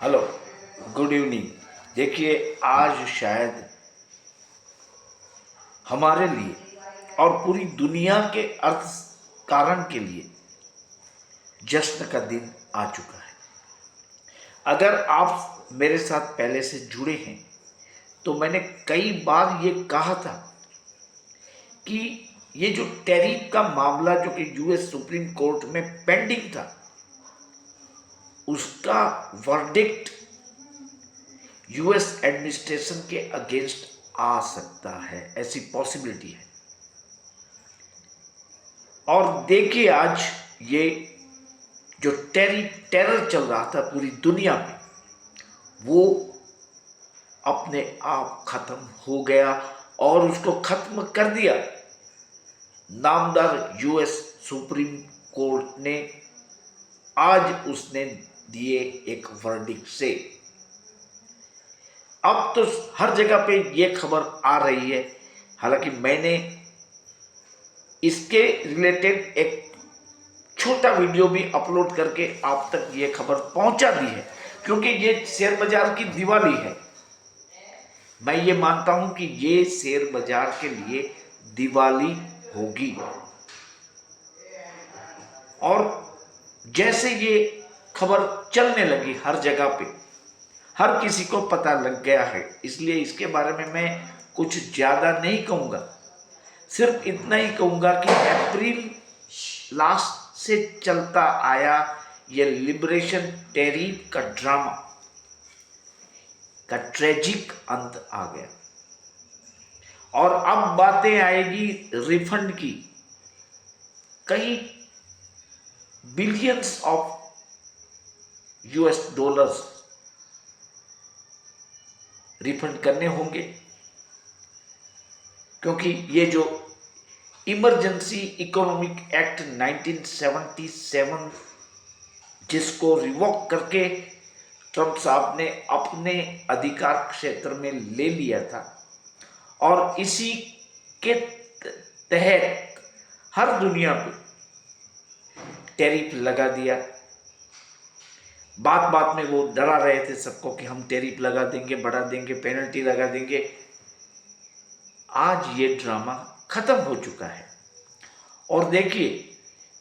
Hello, good evening. देखिए, आज शायद हमारे लिए और पूरी दुनिया के अर्थ कारण के लिए जश्न का दिन आ चुका है। अगर आप मेरे साथ पहले से जुड़े हैं तो मैंने कई बार ये कहा था कि ये जो टैरिफ का मामला जो कि यूएस सुप्रीम कोर्ट में पेंडिंग था, उसका वर्डिक्ट यूएस एडमिनिस्ट्रेशन के अगेंस्ट आ सकता है, ऐसी पॉसिबिलिटी है। और देखिए, आज ये जो टेरर चल रहा था पूरी दुनिया में, वो अपने आप खत्म हो गया और उसको खत्म कर दिया नामदार यूएस सुप्रीम कोर्ट ने। आज उसने दिए एक वर्डिक्ट से। अब तो हर जगह पे ये खबर आ रही है, हालांकि मैंने इसके रिलेटेड एक छोटा वीडियो भी अपलोड करके आप तक ये खबर पहुंचा दी है, क्योंकि ये शेयर बाजार की दिवाली है। मैं ये मानता हूं कि ये शेयर बाजार के लिए दिवाली होगी। और जैसे ये खबर चलने लगी हर जगह पे, हर किसी को पता लग गया है, इसलिए इसके बारे में मैं कुछ ज़्यादा नहीं कहूँगा। सिर्फ इतना ही कहूँगा कि अप्रैल लास्ट से चलता आया ये लिबरेशन टैरिफ का ड्रामा का ट्रेजिक अंत आ गया। और अब बातें आएगी रिफंड की। कई billions of US dollars refund करने होंगे, क्योंकि ये जो इमरजेंसी इकोनॉमिक एक्ट 1977 जिसको रिवॉक करके ट्रंप साहब ने अपने अधिकार क्षेत्र में ले लिया था, और इसी के तहत हर दुनिया पे टैरिफ लगा दिया। बात बात में वो डरा रहे थे सबको कि हम टैरिफ लगा देंगे, बढ़ा देंगे, पेनल्टी लगा देंगे। आज ये ड्रामा खत्म हो चुका है और देखिए,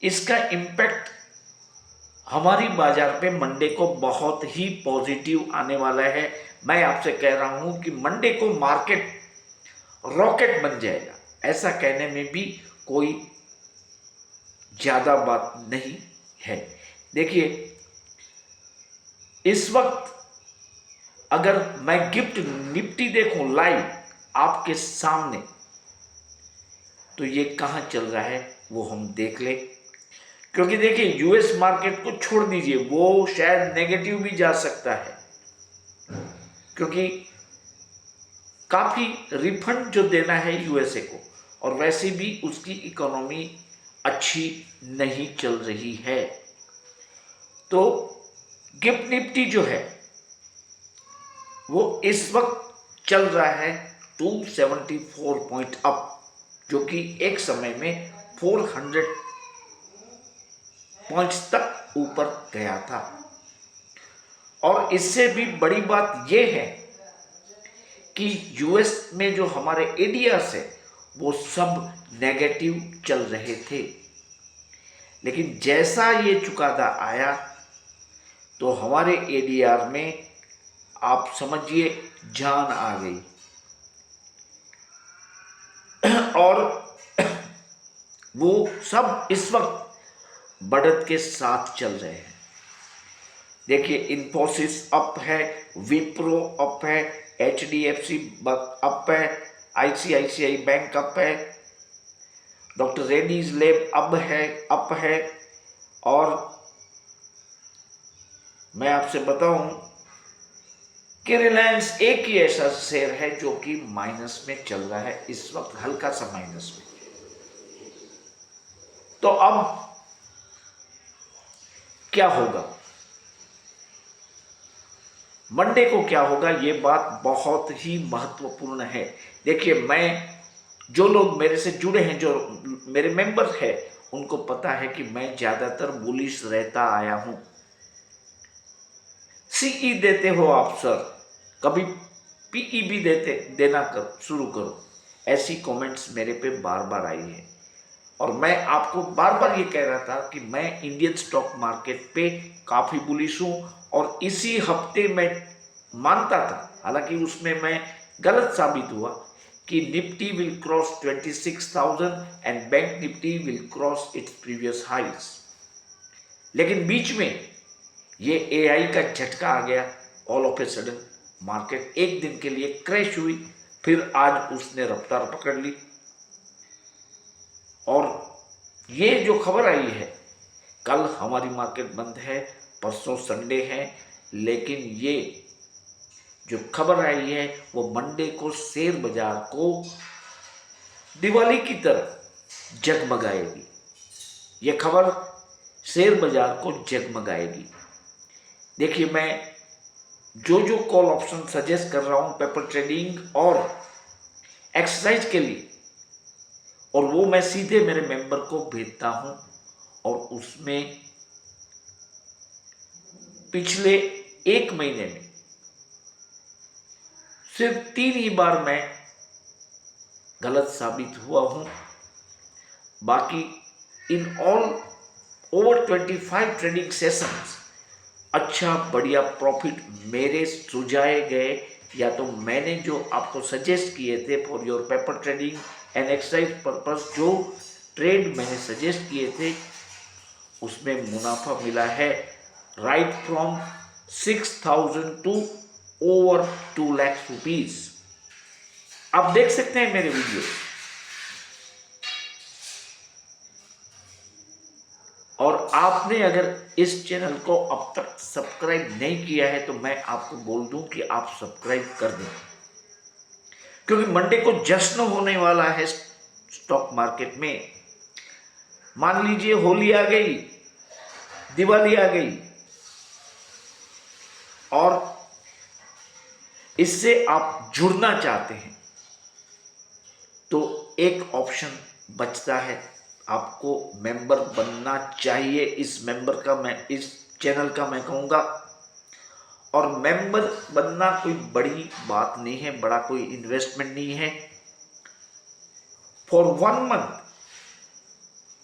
इसका इम्पैक्ट हमारी बाजार पे मंडे को बहुत ही पॉजिटिव आने वाला है। मैं आपसे कह रहा हूं कि मंडे को मार्केट रॉकेट बन जाएगा। ऐसा कहने में भी कोई ज्यादा बात नहीं है। देखिए, इस वक्त अगर मैं गिफ्ट निफ्टी देखूं लाइव आपके सामने, तो ये कहां चल रहा है वो हम देख ले। क्योंकि देखिए, यूएस मार्केट को छोड़ दीजिए, वो शायद नेगेटिव भी जा सकता है, क्योंकि काफी रिफंड जो देना है यूएसए को, और वैसे भी उसकी इकोनॉमी अच्छी नहीं चल रही है। तो गिफ्ट निफ्टी जो है वो इस वक्त चल रहा है 274 पॉइंट अप, जो कि एक समय में 400 पॉइंट्स तक ऊपर गया था। और इससे भी बड़ी बात यह है कि यूएस में जो हमारे एडीआर्स है वो सब नेगेटिव चल रहे थे, लेकिन जैसा ये चुकादा आया तो हमारे एडीआर में आप समझिए जान आ गई और वो सब इस वक्त बढ़त के साथ चल रहे हैं। देखिए, इन्फोसिस अप है, विप्रो अप है, एचडीएफसी अप है, आईसीआईसीआई बैंक अप है, डॉक्टर रेड्डीज लैब अप है। और मैं आपसे बताऊं कि रिलायंस एक ही ऐसा शेयर है जो कि माइनस में चल रहा है इस वक्त, हल्का सा माइनस में। तो अब क्या होगा, मंडे को क्या होगा, ये बात बहुत ही महत्वपूर्ण है। देखिए, मैं जो लोग मेरे से जुड़े हैं, जो मेरे मेंबर हैं, उनको पता है कि मैं ज्यादातर बुलिश रहता आया हूं। सीई देते हो आप सर, कभी पीई भी देना शुरू करो। ऐसी कमेंट्स मेरे पे बार बार आई है और मैं आपको बार बार ये कह रहा था कि मैं इंडियन स्टॉक मार्केट पे काफ़ी बुलिश हूँ और इसी हफ्ते मैं मानता था, हालांकि उसमें मैं गलत साबित हुआ, कि Nifty will cross 26,000 and Bank Nifty will cross its previous highs. लेकिन बीच में ये एआई का झटका आ गया, all of a sudden market एक दिन के लिए क्रैश हुई, फिर आज उसने रफ्तार पकड़ ली। और ये जो खबर आई है, कल हमारी मार्केट बंद है, परसों संडे है, लेकिन ये जो खबर आई है वो मंडे को शेयर बाजार को दिवाली की तरह जगमगाएगी। ये खबर शेयर बाजार को जगमगाएगी। देखिए, मैं जो कॉल ऑप्शन सजेस्ट कर रहा हूं पेपर ट्रेडिंग और एक्सरसाइज के लिए, और वो मैं सीधे मेरे मेंबर को भेजता हूं, और उसमें पिछले एक महीने में सिर्फ 3 ही बार मैं गलत साबित हुआ हूं। बाकी in all over 25 trading sessions अच्छा बढ़िया प्रॉफिट मेरे सुझाए गए, या तो मैंने जो आपको सजेस्ट किए थे for your paper trading and exercise purpose, जो ट्रेड मैंने सजेस्ट किए थे उसमें मुनाफा मिला है right from 6,000 to over 2 lakh rupees. आप देख सकते हैं मेरे वीडियो। और आपने अगर इस चैनल को अब तक सब्सक्राइब नहीं किया है तो मैं आपको बोल दूं कि आप सब्सक्राइब कर दें, क्योंकि मंडे को जश्न होने वाला है स्टॉक मार्केट में। मान लीजिए होली आ गई, दिवाली आ गई, और इससे आप जुड़ना चाहते हैं तो एक ऑप्शन बचता है, आपको मेंबर बनना चाहिए। इस मेंबर का मैं इस चैनल का मैं कहूँगा, और मेंबर बनना कोई बड़ी बात नहीं है, बड़ा कोई इन्वेस्टमेंट नहीं है। फॉर 1 मंथ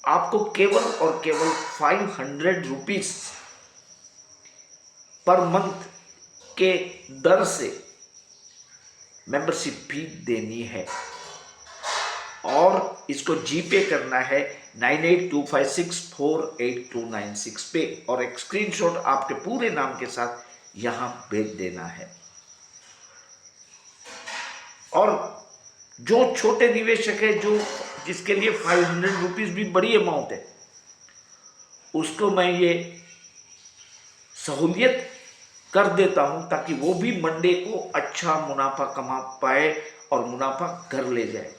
आपको केवल और केवल 500 रुपीज पर मंथ के दर से मेंबरशिप फी देनी है, और इसको जीपे करना है 9825648296 पे, और एक स्क्रीनशॉट आपके पूरे नाम के साथ यहां भेज देना है। और जो छोटे निवेशक है, जो जिसके लिए 500 रुपीज भी बड़ी अमाउंट है, उसको मैं ये सहूलियत कर देता हूं ताकि वो भी मंडे को अच्छा मुनाफा कमा पाए और मुनाफा घर ले जाए,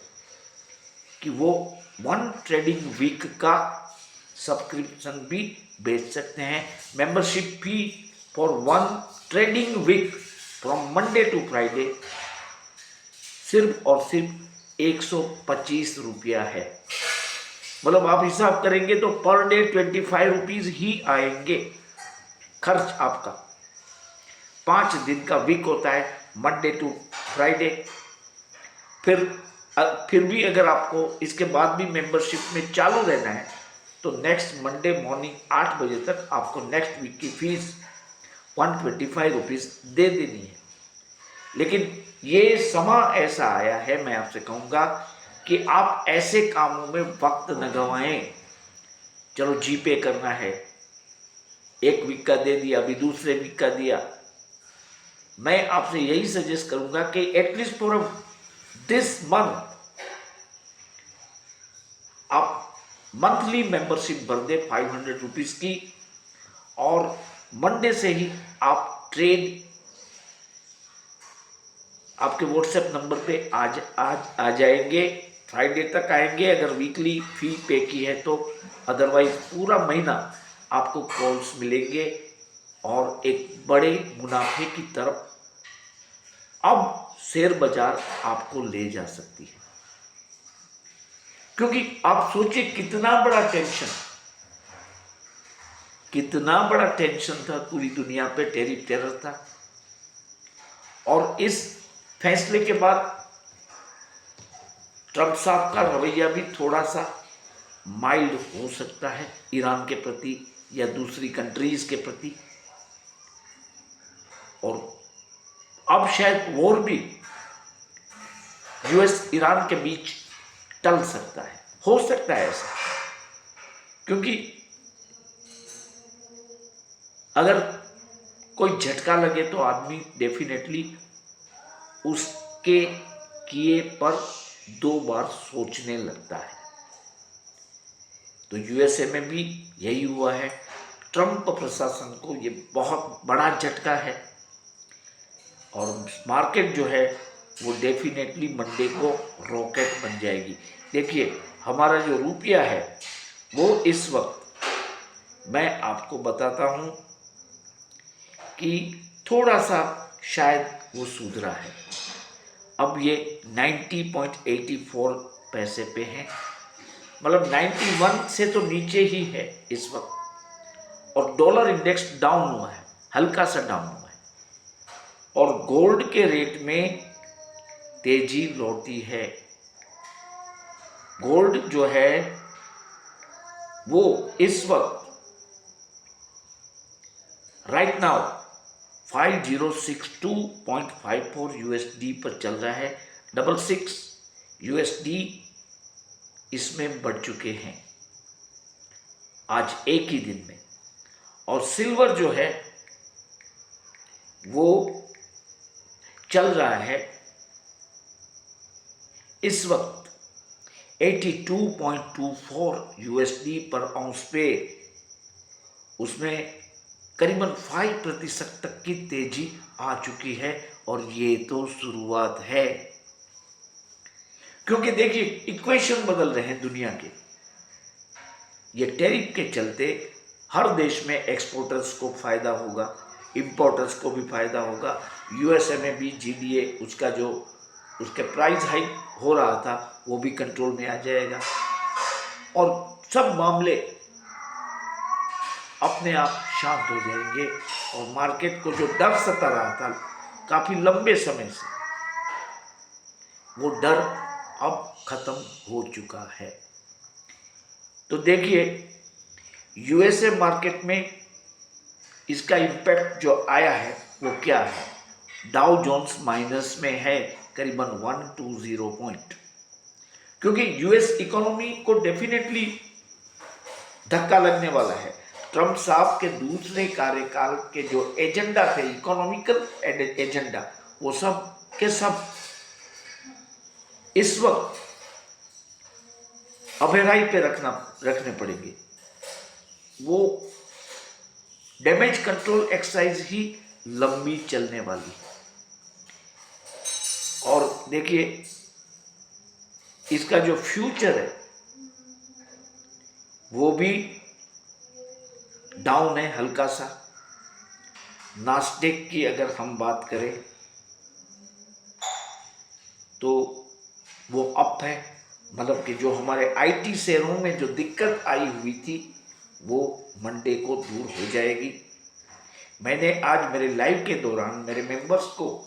कि वो 1 ट्रेडिंग वीक का सब्सक्रिप्शन भी बेच सकते हैं। Membership fee for 1 trading week from Monday to Friday सिर्फ और सिर्फ 125 रुपया है। मतलब आप हिसाब करेंगे तो पर डे 25 रुपीज ही आएंगे खर्च आपका। 5 दिन का वीक होता है, मंडे टू फ्राइडे। फिर भी अगर आपको इसके बाद भी मेंबरशिप में चालू रहना है तो नेक्स्ट मंडे मॉर्निंग 8 बजे तक आपको नेक्स्ट वीक की फीस 125 रुपीज दे देनी है। लेकिन ये समय ऐसा आया है, मैं आपसे कहूँगा कि आप ऐसे कामों में वक्त न गंवाएं। चलो जीपे करना है, 1 वीक का दे दिया, अभी दूसरे वीक का दिया। मैं आपसे यही सजेस्ट करूंगा कि एटलीस्ट फॉर दिस मंथ आप मंथली मेंबरशिप भर दे 500 रुपीज की, और मंडे से ही आप ट्रेड आपके व्हाट्सएप नंबर पे आज आ जाएंगे, फ्राइडे तक आएंगे अगर वीकली फी पे की है तो। अदरवाइज पूरा महीना आपको कॉल्स मिलेंगे और एक बड़े मुनाफे की तरफ अब शेयर बाजार आपको ले जा सकती है। क्योंकि आप सोचिए कितना बड़ा टेंशन, कितना बड़ा टेंशन था पूरी दुनिया पे, टैरिफ टेरर था। और इस फैसले के बाद ट्रंप साहब का रवैया भी थोड़ा सा माइल्ड हो सकता है ईरान के प्रति या दूसरी कंट्रीज के प्रति, और अब शायद वॉर भी यूएस ईरान के बीच टल सकता है, हो सकता है ऐसा। क्योंकि अगर कोई झटका लगे तो आदमी डेफिनेटली उसके किए पर 2 बार सोचने लगता है। तो यूएसए में भी यही हुआ है। ट्रंप प्रशासन को ये बहुत बड़ा झटका है और मार्केट जो है वो डेफिनेटली मंडे को रॉकेट बन जाएगी। देखिए हमारा जो रुपया है वो इस वक्त मैं आपको बताता हूँ कि थोड़ा सा शायद वो सुधरा है। अब ये 90.84 पैसे पे है, मतलब 91 से तो नीचे ही है इस वक्त। और डॉलर इंडेक्स डाउन हुआ है, हल्का सा डाउन हुआ है। और गोल्ड के रेट में तेजी लौटी है। गोल्ड जो है वो इस वक्त राइट नाउ 5062.54 यूएसडी पर चल रहा है। 66 यूएसडी इसमें बढ़ चुके हैं आज एक ही दिन में। और सिल्वर जो है वो चल रहा है इस वक्त 82.24 यूएसडी पर आउंस पे। उसमें करीबन 5% तक की तेजी आ चुकी है और ये तो शुरुआत है। क्योंकि देखिए इक्वेशन बदल रहे हैं दुनिया के। ये टैरिफ के चलते हर देश में एक्सपोर्टर्स को फायदा होगा, इंपोर्टर्स को भी फायदा होगा। यूएसए में भी जीडीए उसका जो उसके प्राइस हाइक हो रहा था वो भी कंट्रोल में आ जाएगा और सब मामले अपने आप शांत हो जाएंगे। और मार्केट को जो डर सता रहा था काफी लंबे समय से, वो डर अब खत्म हो चुका है। तो देखिए यूएसए मार्केट में इसका इम्पैक्ट जो आया है वो क्या है। डाउ जोन्स माइनस में है करीबन 120 पॉइंट, क्योंकि यूएस इकोनॉमी को डेफिनेटली धक्का लगने वाला है। ट्रंप साहब के दूसरे कार्यकाल के जो एजेंडा थे, इकोनॉमिकल एजेंडा, वो सब के सब इस वक्त अभेराई पे रखने पड़ेंगे। वो डैमेज कंट्रोल एक्सरसाइज ही लंबी चलने वाली है। और देखिए इसका जो फ्यूचर है वो भी डाउन है हल्का सा। नास्डेक की अगर हम बात करें तो वो अप है, मतलब कि जो हमारे आईटी शेयरों में जो दिक्कत आई हुई थी वो मंडे को दूर हो जाएगी। मैंने आज मेरे लाइव के दौरान मेरे मेंबर्स को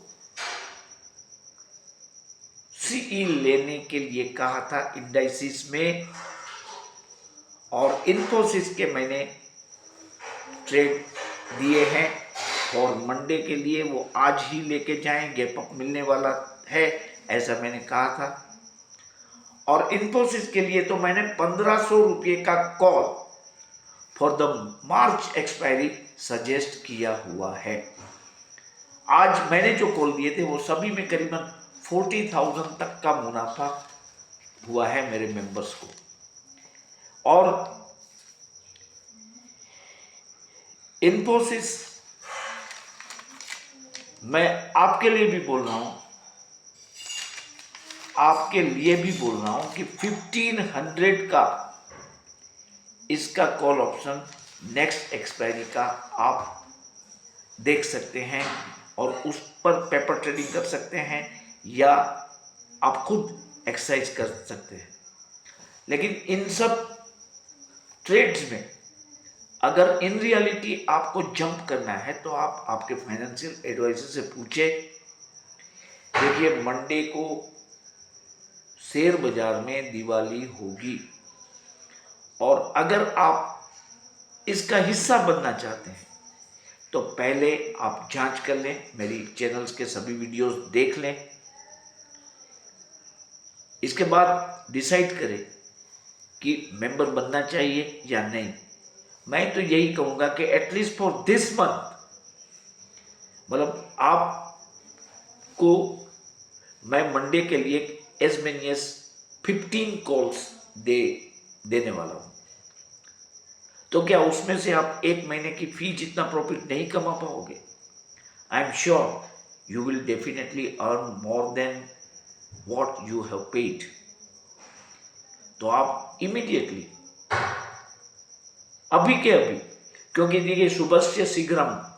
सीई लेने के लिए कहा था इंडाइसिस में, और इन्फोसिस के मैंने ट्रेड दिए हैं और मंडे के लिए वो आज ही लेके जाएं, गैप अप मिलने वाला है ऐसा मैंने कहा था। और इन्फोसिस के लिए तो मैंने 1500 रुपये का call for the March expiry suggest किया हुआ है। आज मैंने जो कॉल दिए थे वो सभी में करीबन 40,000 तक का मुनाफा हुआ है मेरे मेंबर्स को। और इन्फोसिस मैं आपके लिए भी बोल रहा हूं, कि 1500 का इसका कॉल ऑप्शन नेक्स्ट एक्सपायरी का आप देख सकते हैं और उस पर पेपर ट्रेडिंग कर सकते हैं या आप खुद एक्सरसाइज कर सकते हैं। लेकिन इन सब ट्रेड्स में अगर इन रियलिटी आपको जंप करना है तो आप आपके फाइनेंशियल एडवाइजर से पूछे। देखिए, मंडे को शेयर बाजार में दिवाली होगी, और अगर आप इसका हिस्सा बनना चाहते हैं तो पहले आप जांच कर लें, मेरी चैनल्स के सभी वीडियोस देख लें, इसके बाद डिसाइड करें कि मेंबर बनना चाहिए या नहीं। मैं तो यही कहूंगा कि एटलीस्ट फॉर दिस मंथ, मतलब आपको मैं मंडे के लिए एज मेनी एज 15 कॉल्स देने वाला हूं। तो क्या उसमें से आप एक महीने की फी जितना प्रॉफिट नहीं कमा पाओगे? I am sure you will definitely earn more than what you have paid. तो आप इमीडिएटली, अभी के अभी, क्योंकि देखिए शुभस्य शीघ्रम,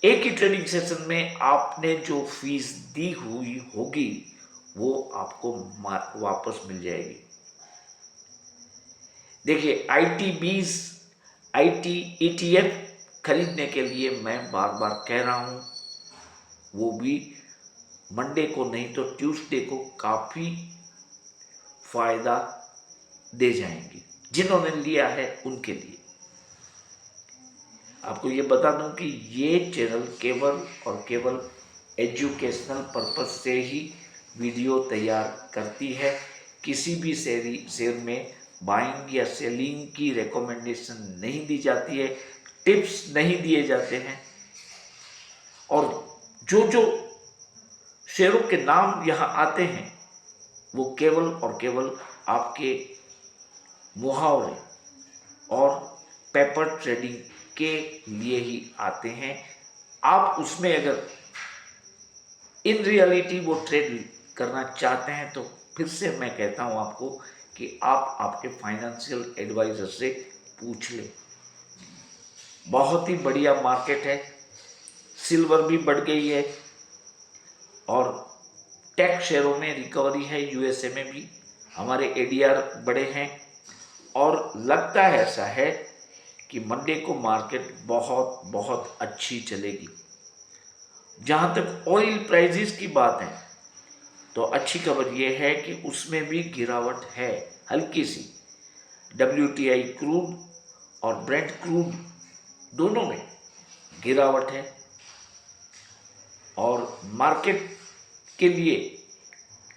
एक ही ट्रेडिंग सेशन में आपने जो फीस दी हुई होगी वो आपको वापस मिल जाएगी। देखिए, आईटी ETF खरीदने के लिए मैं बार बार कह रहा हूं, वो भी मंडे को नहीं तो ट्यूसडे को काफी फायदा दे जाएंगी जिन्होंने लिया है उनके लिए। आपको ये बता दूं कि ये चैनल केवल और केवल एजुकेशनल पर्पस से ही वीडियो तैयार करती है। किसी भी शेयर में बाइंग या सेलिंग की रिकमेंडेशन नहीं दी जाती है, टिप्स नहीं दिए जाते हैं, और जो जो शेयरों के नाम यहाँ आते हैं वो केवल और केवल आपके मुहावरे और पेपर ट्रेडिंग के लिए ही आते हैं। आप उसमें अगर इन रियलिटी वो ट्रेड करना चाहते हैं तो फिर से मैं कहता हूं आपको कि आप आपके फाइनेंशियल एडवाइजर से पूछ लें। बहुत ही बढ़िया मार्केट है, सिल्वर भी बढ़ गई है और टेक शेयरों में रिकवरी है, यूएसए में भी हमारे ADR बड़े हैं, और लगता है ऐसा है कि मंडे को मार्केट बहुत बहुत अच्छी चलेगी। जहां तक ऑयल प्राइसेस की बात है तो अच्छी खबर यह है कि उसमें भी गिरावट है, हल्की सी। WTI क्रूड और ब्रेंट क्रूड दोनों में गिरावट है, और मार्केट के लिए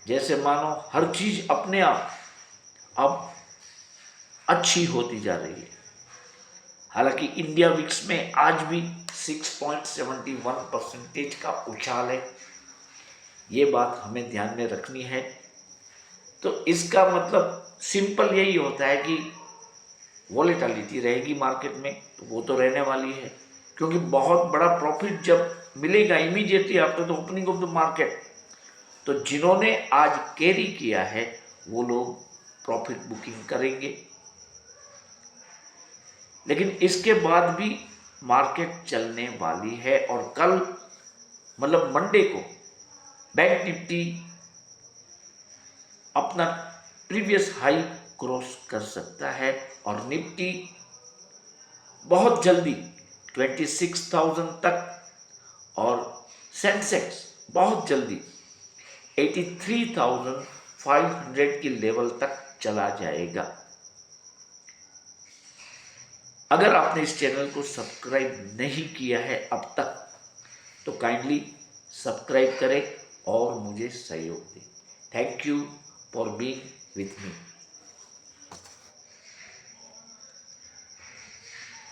जैसे मानो हर चीज अपने आप अब अच्छी होती जा रही है। हालांकि इंडिया विक्स में आज भी 6.71% का उछाल है, ये बात हमें ध्यान में रखनी है। तो इसका मतलब सिंपल यही होता है कि वॉलेटिलिटी रहेगी मार्केट में, तो वो तो रहने वाली है, क्योंकि बहुत बड़ा प्रॉफिट जब मिलेगा immediately after the opening of the market, तो जिन्होंने आज कैरी किया है वो लोग प्रॉफिट बुकिंग करेंगे। लेकिन इसके बाद भी मार्केट चलने वाली है, और कल मतलब मंडे को बैंक निफ्टी अपना प्रीवियस हाई क्रॉस कर सकता है, और निफ्टी बहुत जल्दी 26,000 तक, और सेंसेक्स बहुत जल्दी 83,500 की लेवल तक चला जाएगा। अगर आपने इस चैनल को सब्सक्राइब नहीं किया है अब तक तो काइंडली सब्सक्राइब करें और मुझे सहयोग दें। Thank you for being with me.